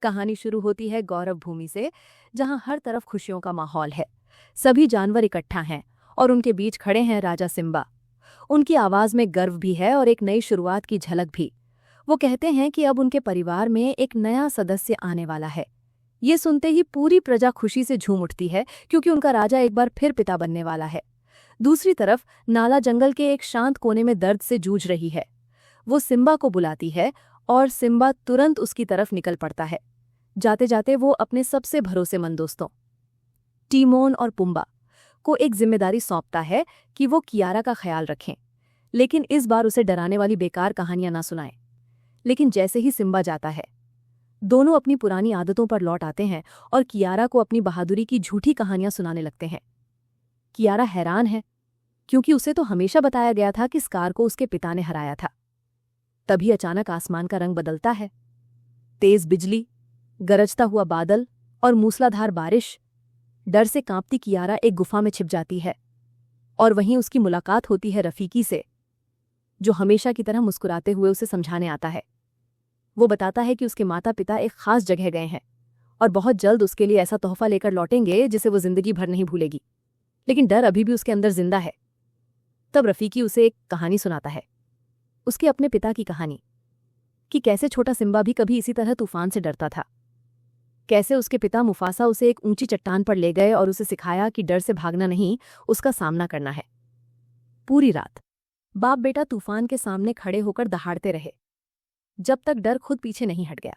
कहानी शुरू होती है गौरव भूमि से, जहां हर तरफ खुशियों का माहौल है। सभी जानवर इकट्ठा हैं और उनके बीच खड़े हैं राजा सिम्बा। उनकी आवाज में गर्व भी है और एक नई शुरुआत की झलक भी। वो कहते हैं कि अब उनके परिवार में एक नया सदस्य आने वाला है। ये सुनते ही पूरी प्रजा खुशी से झूम उठती है, क्योंकि उनका राजा एक बार फिर पिता बनने वाला है। दूसरी तरफ नाला जंगल के एक शांत कोने में दर्द से जूझ रही है। वो सिम्बा को बुलाती है और सिम्बा तुरंत उसकी तरफ निकल पड़ता है। जाते जाते वो अपने सबसे भरोसेमंद दोस्तों टीमोन और पुम्बा को एक जिम्मेदारी सौंपता है कि वो कियारा का ख्याल रखें, लेकिन इस बार उसे डराने वाली बेकार कहानियां ना सुनाएं। लेकिन जैसे ही सिम्बा जाता है, दोनों अपनी पुरानी आदतों पर लौट आते हैं और कियारा को अपनी बहादुरी की झूठी कहानियां सुनाने लगते हैं। कियारा हैरान है, क्योंकि उसे तो हमेशा बताया गया था कि स्कार को उसके पिता ने हराया था। तभी अचानक आसमान का रंग बदलता है। तेज बिजली, गरजता हुआ बादल और मूसलाधार बारिश। डर से कांपती कियारा एक गुफा में छिप जाती है और वहीं उसकी मुलाकात होती है रफीकी से, जो हमेशा की तरह मुस्कुराते हुए उसे समझाने आता है। वो बताता है कि उसके माता पिता एक खास जगह गए हैं और बहुत जल्द उसके लिए ऐसा तोहफा लेकर लौटेंगे जिसे वो जिंदगी भर नहीं भूलेगी। लेकिन डर अभी भी उसके अंदर जिंदा है। तब रफीकी उसे एक कहानी सुनाता है, उसके अपने पिता की कहानी, कि कैसे छोटा सिम्बा भी कभी इसी तरह तूफान से डरता था। कैसे उसके पिता मुफासा उसे एक ऊंची चट्टान पर ले गए और उसे सिखाया कि डर से भागना नहीं, उसका सामना करना है। पूरी रात बाप बेटा तूफान के सामने खड़े होकर दहाड़ते रहे, जब तक डर खुद पीछे नहीं हट गया।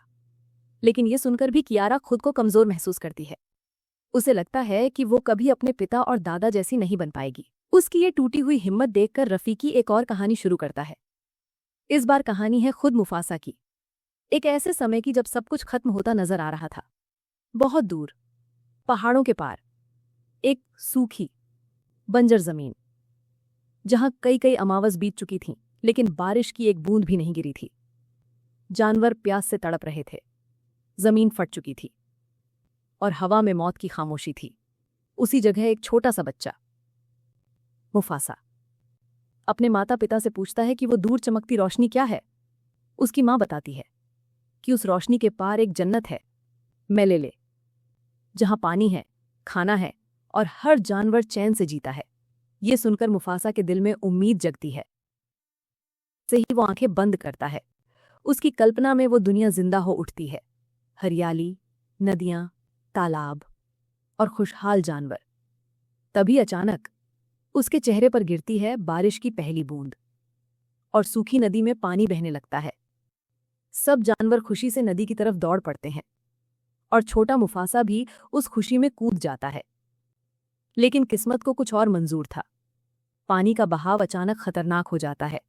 लेकिन ये सुनकर भी कियारा खुद को कमजोर महसूस करती है। उसे लगता है कि वो कभी अपने पिता और दादा जैसी नहीं बन पाएगी। उसकी ये टूटी हुई हिम्मत देखकर रफीकी एक और कहानी शुरू करता है। इस बार कहानी है खुद मुफासा की, एक ऐसे समय की जब सब कुछ खत्म होता नजर आ रहा था। बहुत दूर, पहाड़ों के पार, एक सूखी बंजर जमीन, जहां कई कई अमावस बीत चुकी थीं, लेकिन बारिश की एक बूंद भी नहीं गिरी थी। जानवर प्यास से तड़प रहे थे, जमीन फट चुकी थी और हवा में मौत की खामोशी थी। उसी जगह एक छोटा सा बच्चा, मुफासा, अपने माता पिता से पूछता है कि वो दूर चमकती रोशनी क्या है। उसकी मां बताती है कि उस रोशनी के पार एक जन्नत है, मेलेले, जहां पानी है, खाना है और हर जानवर चैन से जीता है। ये सुनकर मुफासा के दिल में उम्मीद जगती है। से ही वो आंखें बंद करता है। उसकी कल्पना में वो दुनिया जिंदा हो उठती है। हरियाली, नदियां, तालाब और खुशहाल जानवर। तभी अचानक उसके चेहरे पर गिरती है बारिश की पहली बूंद और सूखी नदी में पानी बहने लगता है। सब जानवर खुशी से नदी की तरफ दौड़ पड़ते हैं और छोटा मुफासा भी उस खुशी में कूद जाता है। लेकिन किस्मत को कुछ और मंजूर था। पानी का बहाव अचानक खतरनाक हो जाता है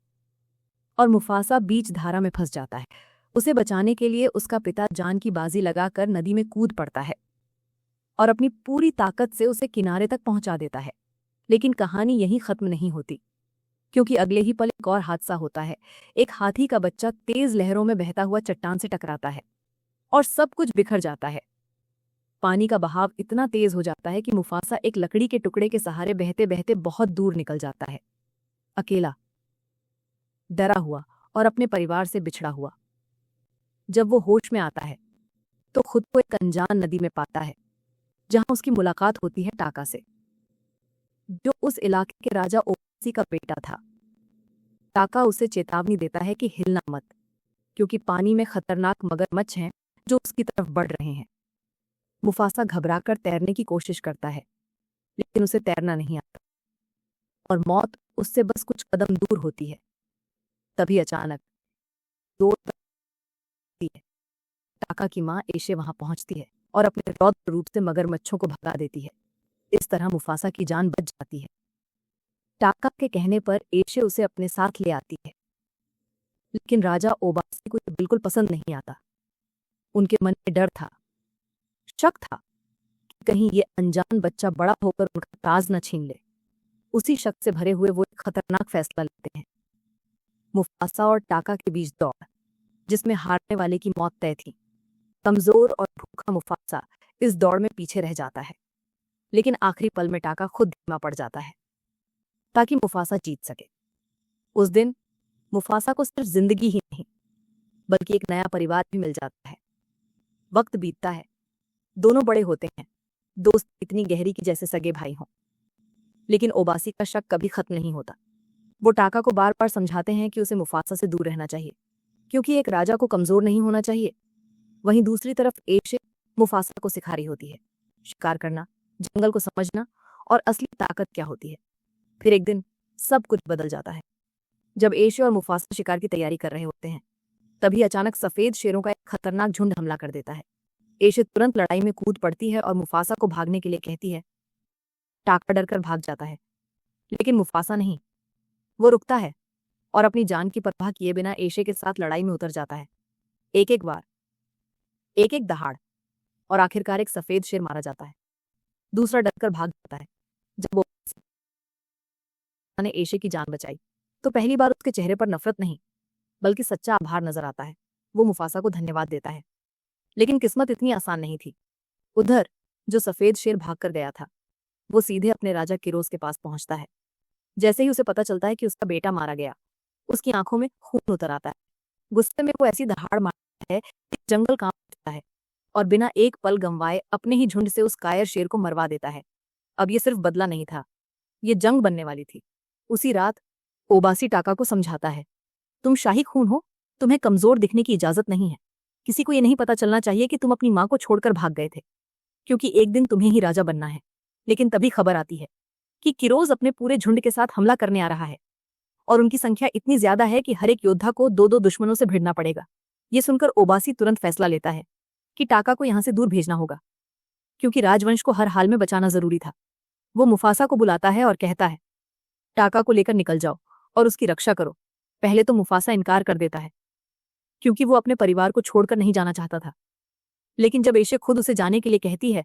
और मुफासा बीच धारा में फंस जाता है। उसे बचाने के लिए उसका पिता जान की बाजी लगाकर नदी में कूद पड़ता है और अपनी पूरी ताकत से उसे किनारे तक पहुंचा देता है। लेकिन कहानी यहीं खत्म नहीं होती, क्योंकि अगले ही पल एक और हादसा होता है। एक हाथी का बच्चा तेज लहरों में बहता हुआ चट्टान से टकराता है और सब कुछ बिखर जाता है। पानी का बहाव इतना तेज हो जाता है कि मुफासा एक लकड़ी के टुकड़े के सहारे बहते बहते बहुत दूर निकल जाता है, अकेला, डरा हुआ और अपने परिवार से बिछड़ा हुआ। जब वो होश में आता है तो खुद को एक अनजान नदी में पाता है, जहां उसकी मुलाकात होती है टाका से, जो उस इलाके के राजा ओबासी का बेटा था। टाका उसे चेतावनी देता है कि हिलना मत, क्योंकि पानी में खतरनाक मगरमच्छ हैं जो उसकी तरफ बढ़ रहे हैं। मुफासा घबराकर तैरने की कोशिश करता है, लेकिन उसे तैरना नहीं आता और मौत उससे बस कुछ कदम दूर होती है। तभी अचानक दौड़ पड़ती है। टाका की मां एशे वहां पहुंचती है और अपने रौद्र रूप से मगरमच्छों को भगा देती है। इस तरह मुफासा की जान बच जाती है। टाका के कहने पर एशे उसे अपने साथ ले आती है, लेकिन राजा ओबासी को ये बिल्कुल पसंद नहीं आता। उनके मन में डर था, शक था कि कहीं ये अनजान बच्चा बड़ा होकर उनका ताज न छीन ले। उसी शक से भरे हुए वो एक खतरनाक फैसला लेते हैं। मुफासा और टाका के बीच दौड़, जिसमें हारने वाले की मौत तय थी। कमजोर और भूखा मुफासा इस दौड़ में पीछे रह जाता है, लेकिन आखिरी पल में टाका खुद धीमा पड़ जाता है ताकि मुफासा जीत सके। उस दिन मुफासा को सिर्फ जिंदगी ही नहीं, बल्कि एक नया परिवार भी मिल जाता है। वक्त बीतता है, दोनों बड़े होते हैं, दोस्त इतनी गहरी कि जैसे सगे भाई हों। लेकिन ओबासी का शक कभी खत्म नहीं होता। वो टाका को बार बार समझाते हैं कि उसे मुफासा से दूर रहना चाहिए, क्योंकि एक राजा को कमजोर नहीं होना चाहिए। वहीं दूसरी तरफ एशे मुफासा को सिखा रही होती है शिकार करना, जंगल को समझना और असली ताकत क्या होती है। फिर एक दिन सब कुछ बदल जाता है। जब एशे और मुफासा शिकार की तैयारी कर रहे होते हैं, तभी अचानक सफेद शेरों का एक खतरनाक झुंड हमला कर देता है। एशे तुरंत लड़ाई में कूद पड़ती है और मुफासा को भागने के लिए कहती है। टाका डरकर भाग जाता है, लेकिन मुफासा नहीं। वो रुकता है और अपनी जान की परवाह किए बिना एशे के साथ लड़ाई में उतर जाता है। एक एक बार, एक एक दहाड़, और आखिरकार एक सफेद शेर मारा जाता है। दूसरा डरकर भाग जाता है। जब वो ने एशे की जान बचाई, तो पहली बार उसके चेहरे पर नफरत नहीं, बल्कि सच्चा आभार नजर आता है। वो मुफासा को धन्यवाद देता है। लेकिन किस्मत इतनी आसान नहीं थी। उधर जो सफेद शेर भाग कर गया था, वो सीधे अपने राजा किरोज के पास पहुंचता है। जैसे ही उसे पता चलता है कि उसका बेटा मारा गया, उसकी आंखों में खून उतर आता है। गुस्से में वो ऐसी दहाड़ मारता है कि जंगल कांप उठता है और बिना एक पल गंवाए अपने ही झुंड से उस कायर शेर को मरवा देता है। अब ये सिर्फ बदला नहीं था, ये जंग बनने वाली थी। उसी रात ओबासी टाका को समझाता है, तुम शाही खून हो, तुम्हें कमजोर दिखने की इजाजत नहीं है। किसी को ये नहीं पता चलना चाहिए कि तुम अपनी माँ को छोड़कर भाग गए थे, क्योंकि एक दिन तुम्हें ही राजा बनना है। लेकिन तभी खबर आती है कि किरोज अपने पूरे झुंड के साथ हमला करने आ रहा है, और उनकी संख्या इतनी ज्यादा है कि हर एक योद्धा को दो दो दुश्मनों से भिड़ना पड़ेगा। ये सुनकर ओबासी तुरंत फैसला लेता है कि टाका को यहां से दूर भेजना होगा, क्योंकि राजवंश को हर हाल में बचाना जरूरी था। वो मुफासा को बुलाता है और कहता है, टाका को लेकर निकल जाओ और उसकी रक्षा करो। पहले तो मुफासा इनकार कर देता है, क्योंकि वो अपने परिवार को छोड़कर नहीं जाना चाहता था। लेकिन जब एशे खुद उसे जाने के लिए कहती है,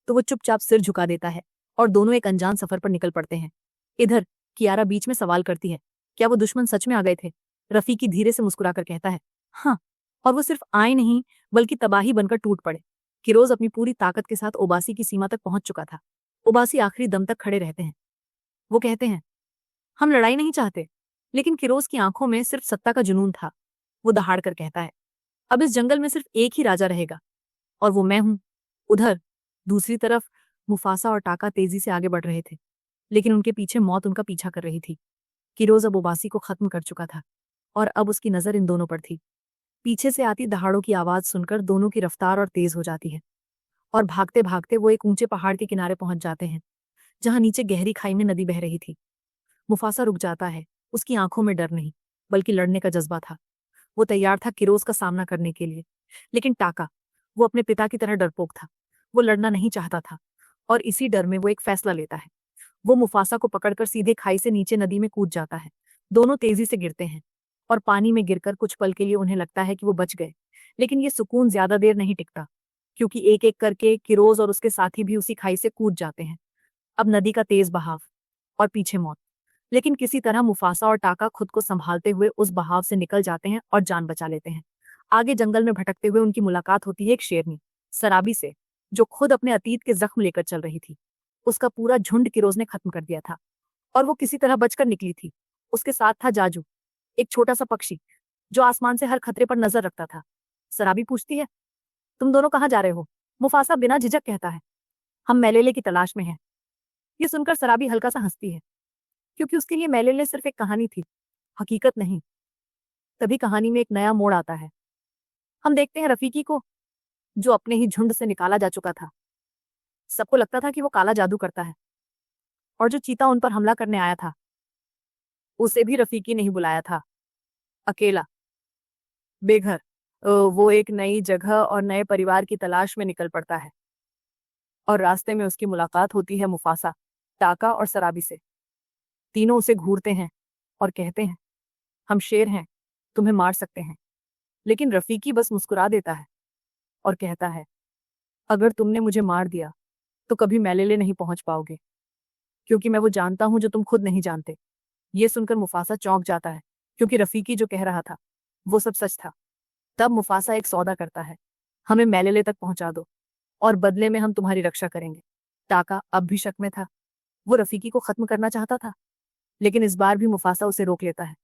तो वो चुपचाप सिर झुका देता है और दोनों एक अनजान सफर पर निकल पड़ते हैं। इधर कियारा बीच में सवाल करती है, क्या वो दुश्मन सच में आ गए थे? रफीकी धीरे से मुस्कुराकर कहता है, हाँ, और वो सिर्फ आए नहीं, बल्कि तबाही बनकर टूट पड़े। किरोज अपनी पूरी ताकत के साथ ओबासी की सीमा तक पहुंच चुका था। ओबासी आखिरी दम तक खड़े रहते हैं। वो कहते हैं, हम लड़ाई नहीं चाहते। लेकिन किरोज की आंखों में सिर्फ सत्ता का जुनून था। वो दहाड़ कर कहता है, अब इस जंगल में सिर्फ एक ही राजा रहेगा, और वो मैं हूं। उधर दूसरी तरफ मुफासा और टाका तेजी से आगे बढ़ रहे थे, लेकिन उनके पीछे मौत उनका पीछा कर रही थी। किरोज अब ओबासी को खत्म कर चुका था, और अब उसकी नजर इन दोनों पर थी। पीछे से आती दहाड़ों की आवाज सुनकर दोनों की रफ्तार और तेज हो जाती है, और भागते भागते वो एक ऊंचे पहाड़ के किनारे पहुंच जाते हैं, जहां नीचे गहरी खाई में नदी बह रही थी। मुफासा रुक जाता है। उसकी आंखों में डर नहीं, बल्कि लड़ने का जज्बा था। वो तैयार था किरोज का सामना करने के लिए। लेकिन टाका, वो अपने पिता की तरह डरपोक था। वो लड़ना नहीं चाहता था, और इसी डर में वो एक फैसला लेता है। वो मुफासा को पकड़कर सीधे खाई से नीचे नदी में कूद जाता है। दोनों तेजी से गिरते हैं, और पानी में गिरकर कुछ पल के लिए उन्हें लगता है कि वो बच गए। लेकिन ये सुकून ज्यादा देर नहीं टिकता, क्योंकि एक एक करके किरोज और उसके साथी भी उसी खाई से कूद जाते हैं। अब नदी का तेज बहाव, और पीछे मौत। लेकिन किसी तरह मुफासा और टाका खुद को संभालते हुए उस बहाव से निकल जाते हैं और जान बचा लेते हैं। आगे जंगल में भटकते हुए उनकी मुलाकात होती है एक शेरनी, सराबी से, जो खुद अपने अतीत के जख्म लेकर चल रही थी। उसका पूरा झुंड किरोज ने खत्म कर दिया था, और वो किसी तरह बचकर निकली थी। उसके साथ था जाजू, एक छोटा सा पक्षी जो आसमान से हर खतरे पर नजर रखता था। सराबी पूछती है, तुम दोनों कहाँ जा रहे हो? मुफासा बिना झिझक कहता है, हम मैलेले की तलाश में हैं। ये सुनकर सराबी हल्का सा हंसती है, क्योंकि उसके लिए मैलेले सिर्फ एक कहानी थी, हकीकत नहीं। तभी कहानी में एक नया मोड़ आता है। हम देखते हैं रफीकी को, जो अपने ही झुंड से निकाला जा चुका था। सबको लगता था कि वो काला जादू करता है, और जो चीता उन पर हमला करने आया था, उसे भी रफीकी नहीं बुलाया था। अकेला, बेघर, वो एक नई जगह और नए परिवार की तलाश में निकल पड़ता है। और रास्ते में उसकी मुलाकात होती है मुफासा, टाका और सराबी से। तीनों उसे घूरते हैं और कहते हैं, हम शेर हैं, तुम्हें मार सकते हैं। लेकिन रफीकी बस मुस्कुरा देता है और कहता है, अगर तुमने मुझे मार दिया तो कभी मैलेले नहीं पहुंच पाओगे, क्योंकि मैं वो जानता हूं जो तुम खुद नहीं जानते। ये सुनकर मुफासा चौंक जाता है, क्योंकि रफीकी जो कह रहा था वो सब सच था। तब मुफासा एक सौदा करता है, हमें मैलेले तक पहुंचा दो, और बदले में हम तुम्हारी रक्षा करेंगे। टाका अब भी शक में था। वो रफीकी को खत्म करना चाहता था, लेकिन इस बार भी मुफासा उसे रोक लेता है।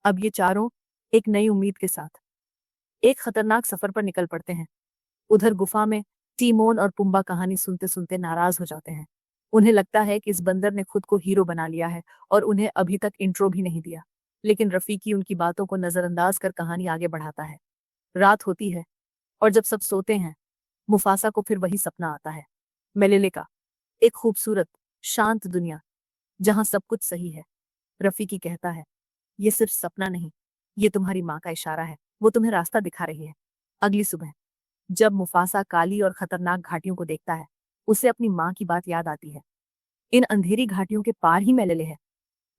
अब ये चारों एक नई उम्मीद के साथ एक खतरनाक सफर पर निकल पड़ते हैं। उधर गुफा में टीमोन और पुम्बा कहानी सुनते सुनते नाराज हो जाते हैं। उन्हें लगता है कि इस बंदर ने खुद को हीरो बना लिया है और उन्हें अभी तक इंट्रो भी नहीं दिया। लेकिन रफीकी उनकी बातों को नजरअंदाज कर कहानी आगे बढ़ाता है। रात होती है और जब सब सोते हैं, मुफासा को फिर वही सपना आता है। मेलेले का एक खूबसूरत, शांत दुनिया जहां सब कुछ सही है। रफीकी कहता है, ये सिर्फ सपना नहीं, ये तुम्हारी माँ का इशारा है, वो तुम्हें रास्ता दिखा रही है। अगली सुबह जब मुफासा काली और खतरनाक घाटियों को देखता है, उसे अपनी माँ की बात याद आती है। इन अंधेरी घाटियों के पार ही मेलेले है।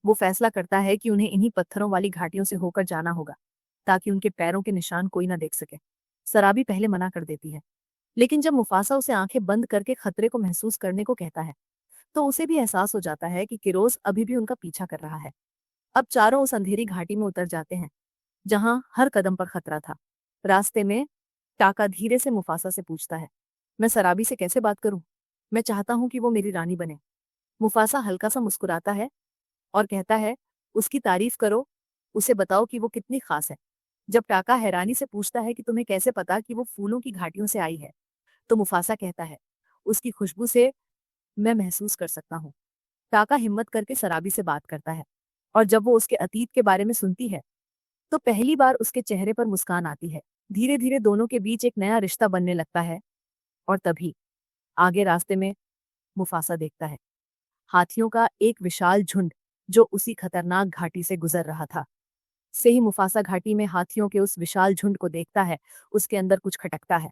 वो फैसला करता है कि उन्हें इन्हीं पत्थरों वाली घाटियों से होकर जाना होगा, ताकि उनके पैरों के निशान कोई ना देख सके। सराबी पहले मना कर देती है, लेकिन जब मुफासा उसे आंखें बंद करके खतरे को महसूस करने को कहता है, तो उसे भी एहसास हो जाता है कि किरोस अभी भी उनका पीछा कर रहा है। अब चारों उस अंधेरी घाटी में उतर जाते हैं, जहां हर कदम पर खतरा था। रास्ते में टाका धीरे से मुफासा से पूछता है, मैं सराबी से कैसे बात करूं? मैं चाहता हूं कि वो मेरी रानी बने। मुफासा हल्का सा मुस्कुराता है और कहता है, उसकी तारीफ करो, उसे बताओ कि वो कितनी खास है। जब टाका हैरानी से पूछता है कि तुम्हें कैसे पता कि वो फूलों की घाटियों से आई है, तो मुफासा कहता है, उसकी खुशबू से मैं महसूस कर सकता हूँ। टाका हिम्मत करके सराबी से बात करता है, और जब वो उसके अतीत के बारे में सुनती है, तो पहली बार उसके चेहरे पर मुस्कान आती है। धीरे धीरे दोनों के बीच एक नया रिश्ता बनने लगता है। और तभी आगे रास्ते में मुफासा देखता है हाथियों का एक विशाल झुंड, जो उसी खतरनाक घाटी से गुजर रहा था। से ही मुफासा घाटी में हाथियों के उस विशाल झुंड को देखता है, उसके अंदर कुछ खटकता है।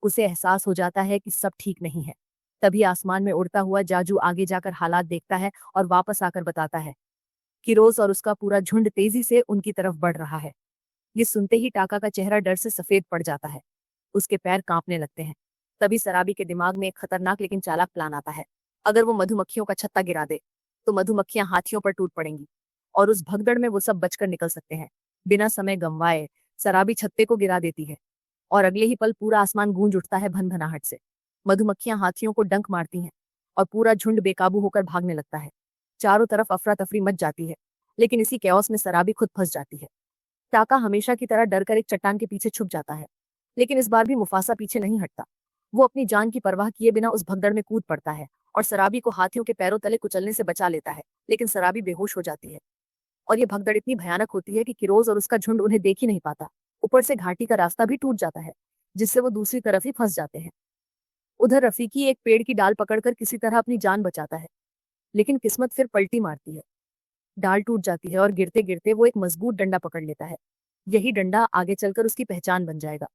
उसे एहसास हो जाता है कि सब ठीक नहीं है। तभी आसमान में उड़ता हुआ जाजू आगे जाकर हालात देखता है और वापस आकर बताता है कि रोज और उसका पूरा झुंड तेजी से उनकी तरफ बढ़ रहा है। ये सुनते ही टाका का चेहरा डर से सफेद पड़ जाता है। उसके पैर कांपने लगते हैं। तभी सराबी के दिमाग में एक खतरनाक लेकिन चालाक प्लान आता है। अगर वो मधुमक्खियों का छत्ता गिरा दे, तो मधुमक्खियां हाथियों पर टूट पड़ेंगी और उस भगदड़ में वो सब बचकर निकल सकते हैं। बिना समय गंवाए सराबी छत्ते को गिरा देती है और अगले ही पल पूरा आसमान गूंज उठता है भनभनाहट से। मधुमक्खियां हाथियों को डंक मारती हैं और पूरा झुंड बेकाबू होकर भागने लगता है। चारों तरफ अफरा तफरी मच जाती है, लेकिन इसी कैओस में सराबी खुद फंस जाती है। टाका हमेशा की तरह डर कर एक चट्टान के पीछे छुप जाता है, लेकिन इस बार भी मुफासा पीछे नहीं हटता। वो अपनी जान की परवाह किए बिना उस भगदड़ में कूद पड़ता है और सराबी को हाथियों के पैरों तले कुचलने से बचा लेता है। लेकिन सराबी बेहोश हो जाती है और ये भगदड़ इतनी भयानक होती है कि किरोज और उसका झुंड उन्हें देख ही नहीं पाता। ऊपर से घाटी का रास्ता भी टूट जाता है, जिससे वो दूसरी तरफ ही फंस जाते हैं। उधर रफीकी एक पेड़ की डाल पकड़कर किसी तरह अपनी जान बचाता है, लेकिन किस्मत फिर पलटी मारती है। डाल टूट जाती है और गिरते गिरते वो एक मजबूत डंडा पकड़ लेता है। यही डंडा आगे चलकर उसकी पहचान बन जाएगा।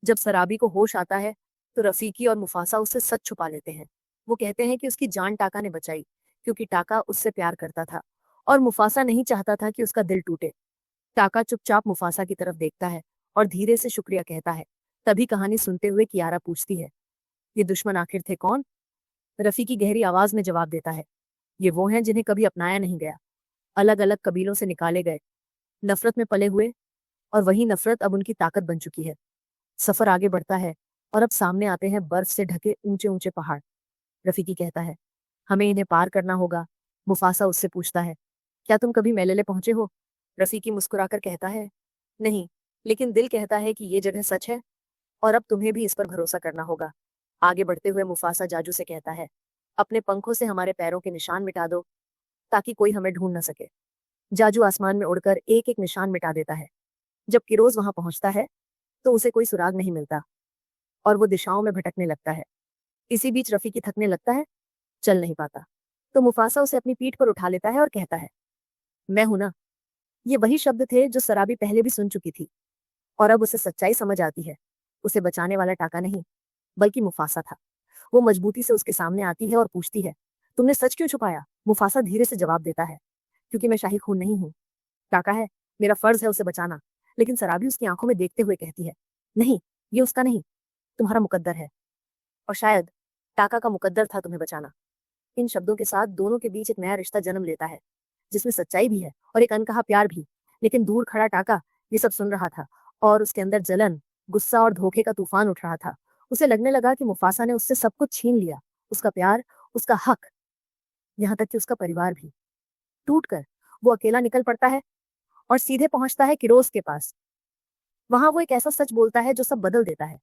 जब सराबी को होश आता है, तो रफीकी और मुफासा उससे सच छुपा लेते हैं। वो कहते हैं कि उसकी जान टाका ने बचाई, क्योंकि टाका उससे प्यार करता था और मुफासा नहीं चाहता था कि उसका दिल टूटे। टाका चुपचाप मुफासा की तरफ देखता है और धीरे से शुक्रिया कहता है। तभी कहानी सुनते हुए कियारा पूछती है, ये दुश्मन आखिर थे कौन? रफीकी गहरी आवाज में जवाब देता है, ये वो हैं जिन्हें कभी अपनाया नहीं गया, अलग अलग कबीलों से निकाले गए, नफरत में पले हुए, और वही नफरत अब उनकी ताकत बन चुकी है। सफर आगे बढ़ता है और अब सामने आते हैं बर्फ से ढके ऊंचे ऊंचे पहाड़। रफीकी कहता है, हमें इन्हें पार करना होगा। मुफासा उससे पूछता है, क्या तुम कभी मेलेले पहुंचे हो? रफीकी मुस्कुराकर कहता है, नहीं, लेकिन दिल कहता है कि ये जगह सच है और अब तुम्हें भी इस पर भरोसा करना होगा। आगे बढ़ते हुए मुफासा जाजू से कहता है, अपने पंखों से हमारे पैरों के निशान मिटा दो, ताकि कोई हमें ढूंढ न सके। जाजू आसमान में उड़कर एक एक निशान मिटा देता है। जब किरोज वहां पहुंचता है, तो उसे कोई सुराग नहीं मिलता और वो दिशाओं में भटकने लगता है। इसी बीच रफीकी थकने लगता है, चल नहीं पाता। तो मुफासा उसे अपनी पीठ पर उठा लेता है और कहता है, मैं हूं ना। ये वही शब्द थे जो सराबी पहले भी सुन चुकी थी, और अब उसे सच्चाई समझ आती है। उसे बचाने वाला टाका नहीं, बल्कि मुफासा था। वो मजबूती से उसके सामने आती है और पूछती है, तुमने सच क्यों छुपाया? मुफासा धीरे से जवाब देता है, क्योंकि मैं शाही खून नहीं हूं। टाका है, मेरा फर्ज है उसे बचाना। लेकिन सराबी उसकी आंखों में देखते हुए कहती है, नहीं, ये उसका नहीं, तुम्हारा मुकद्दर है, और शायद टाका का मुकद्दर था तुम्हें बचाना। इन शब्दों के साथ दोनों के बीच एक नया रिश्ता जन्म लेता है, जिसमें सच्चाई भी है और एक अनकहा प्यार भी। लेकिन दूर खड़ा टाका ये सब सुन रहा था और उसके अंदर जलन, गुस्सा और धोखे का तूफान उठ रहा था। उसे लगने लगा कि मुफासा ने उससे सब कुछ छीन लिया, उसका प्यार, उसका हक, यहाँ तक कि उसका परिवार भी। टूटकर वो अकेला निकल पड़ता है और सीधे पहुंचता है किरोस के पास। वहां वो एक ऐसा सच बोलता है जो सब बदल देता है।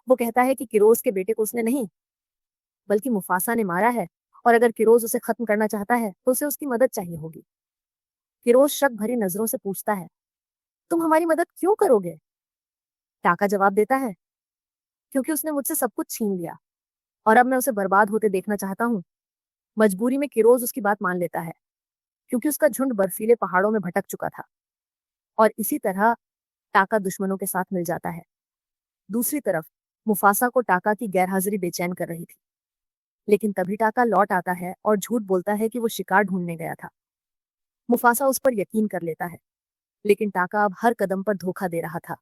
वो कहता है कि किरोज के बेटे को उसने नहीं बल्कि मुफासा ने मारा है, और अगर किरोज उसे खत्म करना चाहता है तो उसे उसकी मदद चाहिए होगी। किरोज शक भरी नजरों से पूछता है, तुम हमारी मदद क्यों करोगे? टाका जवाब देता है, क्योंकि उसने मुझसे सब कुछ छीन लिया और अब मैं उसे बर्बाद होते देखना चाहता हूँ। मजबूरी में किरोज उसकी बात मान लेता है, क्योंकि उसका झुंड बर्फीले पहाड़ों में भटक चुका था और इसी तरह टाका दुश्मनों के साथ मिल जाता है। दूसरी तरफ मुफासा को टाका की गैरहाजिरी बेचैन कर रही थी, लेकिन तभी टाका लौट आता है और झूठ बोलता है कि वो शिकार ढूंढने गया था। मुफासा उस पर यकीन कर लेता है, लेकिन टाका अब हर कदम पर धोखा दे रहा था।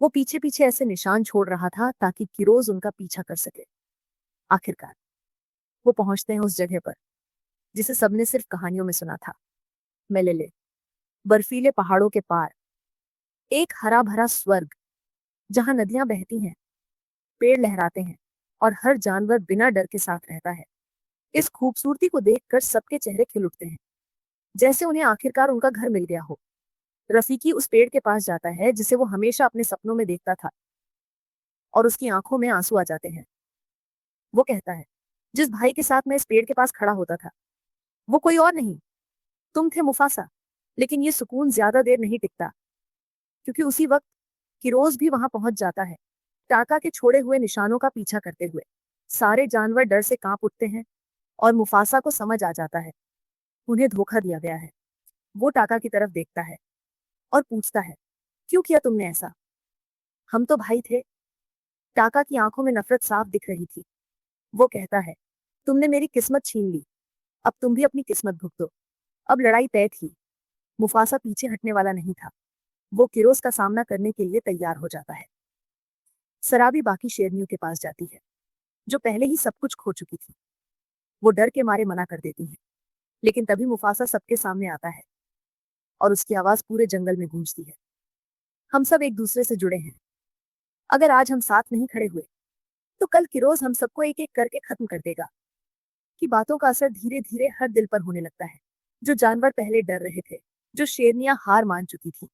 वो पीछे पीछे ऐसे निशान छोड़ रहा था ताकि किरोज उनका पीछा कर सके। आखिरकार वो पहुंचते हैं उस जगह पर जिसे सबने सिर्फ कहानियों में सुना था, मेलेले। बर्फीले पहाड़ों के पार एक हरा भरा स्वर्ग, जहां नदियां बहती हैं, पेड़ लहराते हैं और हर जानवर बिना डर के साथ रहता है। इस खूबसूरती को देखकर सबके चेहरे खिल उठते हैं, जैसे उन्हें आखिरकार उनका घर मिल गया हो। रफीकी उस पेड़ के पास जाता है जिसे वो हमेशा अपने सपनों में देखता था, और उसकी आंखों में आंसू आ जाते हैं। वो कहता है, जिस भाई के साथ मैं इस पेड़ के पास खड़ा होता था, वो कोई और नहीं, तुम थे मुफासा। लेकिन ये सुकून ज्यादा देर नहीं टिकता, क्योंकि उसी वक्त किरोज भी वहां पहुंच जाता है, टाका के छोड़े हुए निशानों का पीछा करते हुए। सारे जानवर डर से कांप उठते हैं और मुफासा को समझ आ जाता है उन्हें धोखा दिया गया है। वो टाका की तरफ देखता है और पूछता है, क्यों किया तुमने ऐसा? हम तो भाई थे। टाका की आंखों में नफरत साफ दिख रही थी। वो कहता है, तुमने मेरी किस्मत छीन ली, अब तुम भी अपनी किस्मत भुगतो। अब लड़ाई तय थी। मुफासा पीछे हटने वाला नहीं था। वो किरोज का सामना करने के लिए तैयार हो जाता है। सराबी बाकी शेरनियों के पास जाती है, जो पहले ही सब कुछ खो चुकी थी। वो डर के मारे मना कर देती है, लेकिन तभी मुफासा सबके सामने आता है और उसकी आवाज पूरे जंगल में गूंजती है। हम सब एक दूसरे से जुड़े हैं। अगर आज हम साथ नहीं खड़े हुए तो कल किरोज हम सबको एक एक करके खत्म कर देगा। की बातों का असर धीरे धीरे हर दिल पर होने लगता है। जो जानवर पहले डर रहे थे, जो शेरनियां हार मान चुकी थी,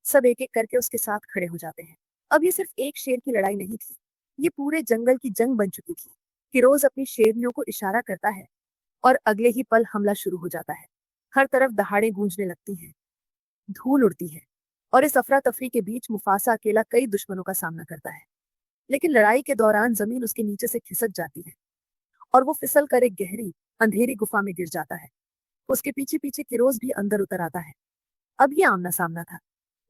सब एक एक करके उसके साथ खड़े हो जाते हैं। अब ये सिर्फ एक शेर की लड़ाई नहीं थी, ये पूरे जंगल की जंग बन चुकी थी। फिरोज अपनी शेरनियों को इशारा करता है और अगले ही पल हमला शुरू हो जाता है। हर तरफ दहाड़े गूंजने लगती हैं, धूल उड़ती है, और इस अफरा तफरी के बीच मुफासा अकेला कई दुश्मनों का सामना करता है। लेकिन लड़ाई के दौरान जमीन उसके नीचे से खिसक जाती है और वो फिसल कर एक गहरी अंधेरी गुफा में गिर जाता है। उसके पीछे पीछे किरोज भी अंदर उतर आता है। अब ये आमना सामना था,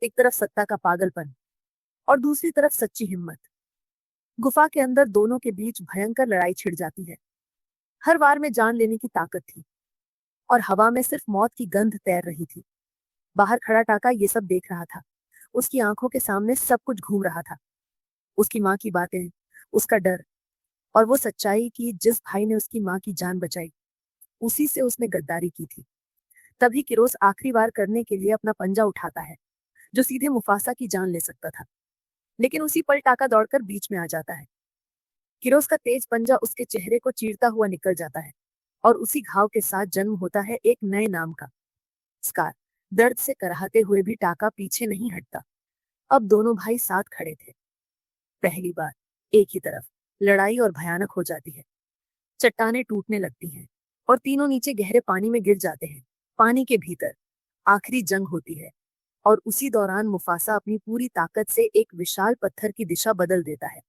एक तरफ सत्ता का पागलपन और दूसरी तरफ सच्ची हिम्मत। गुफा के अंदर दोनों के बीच भयंकर लड़ाई छिड़ जाती है। हर वार में जान लेने की ताकत थी और हवा में सिर्फ मौत की गंध तैर रही थी। बाहर खड़ा टाका ये सब देख रहा था। उसकी आंखों के सामने सब कुछ घूम रहा था, उसकी माँ की बातें, उसका डर, और वो सच्चाई कि जिस भाई ने उसकी माँ की जान बचाई, उसी से उसने गद्दारी की थी। तभी किरोस आखिरी बार करने के लिए अपना पंजा उठाता है, जो सीधे मुफासा की जान ले सकता था। लेकिन उसी पल टाका दौड़कर बीच में आ जाता है। किरोस का तेज पंजा उसके चेहरे को चीरता हुआ निकल जाता है और उसी घाव के साथ जन्म होता है एक नए नाम का, स्कार। दर्द से कराहते हुए भी टाका पीछे नहीं हटता। अब दोनों भाई साथ खड़े थे। पहली बार एक ही तरफ लड़ाई और भयानक हो जाती है। चट्टानें टूटने लगती हैं और तीनों नीचे गहरे पानी में गिर जाते हैं। पानी के भीतर आखिरी जंग होती है और उसी दौरान मुफासा अपनी पूरी ताकत से एक विशाल पत्थर की दिशा बदल देता है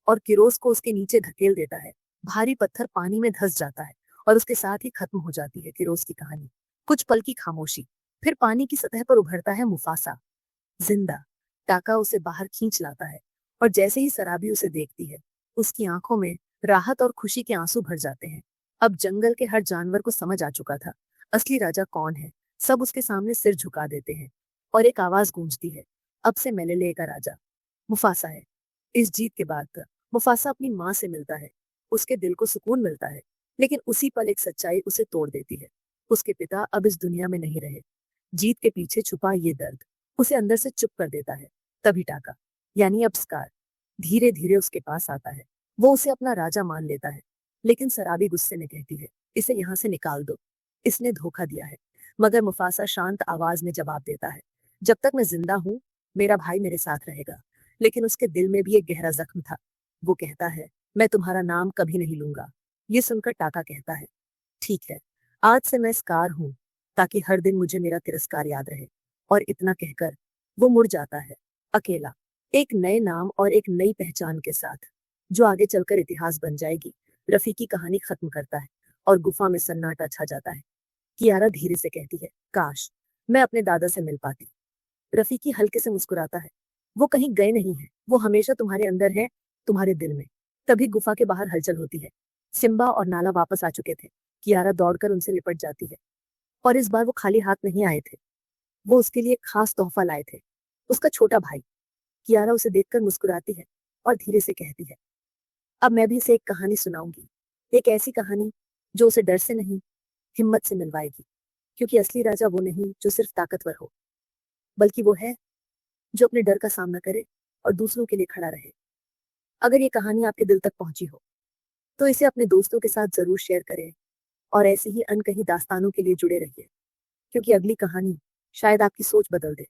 और किरोस को उसके नीचे धकेल देता है। भारी पत्थर पानी में धंस जाता है और उसके साथ ही खत्म हो जाती है किरोस की कहानी। कुछ पल की खामोशी, फिर पानी की सतह पर उभरता है मुफासा, जिंदा। टाका उसे बाहर खींच लाता है और जैसे ही सराबी उसे देखती है, उसकी आंखों में राहत और खुशी के आंसू भर जाते हैं। अब जंगल के हर जानवर को समझ आ चुका था असली राजा कौन है। सब उसके सामने सिर झुका देते हैं और एक आवाज गूंजती है, अब से मेलेले का राजा मुफासा है। इस जीत के बाद मुफासा अपनी माँ से मिलता है। उसके दिल को सुकून मिलता है, लेकिन उसी पल एक सच्चाई उसे तोड़ देती है। उसके पिता अब इस दुनिया में नहीं रहे। जीत के पीछे छुपा ये दर्द उसे अंदर से चुप कर देता है। तभी टाका, यानी अब स्कार, धीरे धीरे उसके पास आता है। वो उसे अपना राजा मान लेता है, लेकिन सराबी गुस्से में कहती है, इसे यहाँ से निकाल दो, इसने धोखा दिया है। मगर मुफासा शांत आवाज में जवाब देता है, जब तक मैं जिंदा हूँ, मेरा भाई मेरे साथ रहेगा। लेकिन उसके दिल में भी एक गहरा जख्म था। वो कहता है, मैं तुम्हारा नाम कभी नहीं लूंगा। ये सुनकर टाका कहता है, ठीक है, आज से मैं स्कार हूं, ताकि हर दिन मुझे मेरा तिरस्कार याद रहे। और इतना कहकर वो मुड़ जाता है, अकेला, एक नए नाम और एक नई पहचान के साथ, जो आगे चलकर इतिहास बन जाएगी। रफी की कहानी खत्म करता है और गुफा में सन्नाटा छा जाता है। कियारा धीरे से कहती है, काश मैं अपने दादा से मिल पाती। रफीकी हल्के से मुस्कुराता है, वो कहीं गए नहीं हैं, वो हमेशा तुम्हारे अंदर है, तुम्हारे दिल में। तभी गुफा के बाहर हलचल होती है। सिम्बा और नाला वापस आ चुके थे। कियारा दौड़कर उनसे लिपट जाती है, और इस बार वो खाली हाथ नहीं आए थे। वो उसके लिए एक खास तोहफा लाए थे, उसका छोटा भाई। कियारा उसे देखकर मुस्कुराती है और धीरे से कहती है, अब मैं भी इसे एक कहानी सुनाऊंगी, एक ऐसी कहानी जो उसे डर से नहीं, हिम्मत से मिलवाएगी। क्योंकि असली राजा वो नहीं जो सिर्फ ताकतवर हो, बल्कि वो है जो अपने डर का सामना करे और दूसरों के लिए खड़ा रहे। अगर ये कहानी आपके दिल तक पहुंची हो, तो इसे अपने दोस्तों के साथ जरूर शेयर करें, और ऐसी ही अनकही दास्तानों के लिए जुड़े रहिए, क्योंकि अगली कहानी शायद आपकी सोच बदल दे।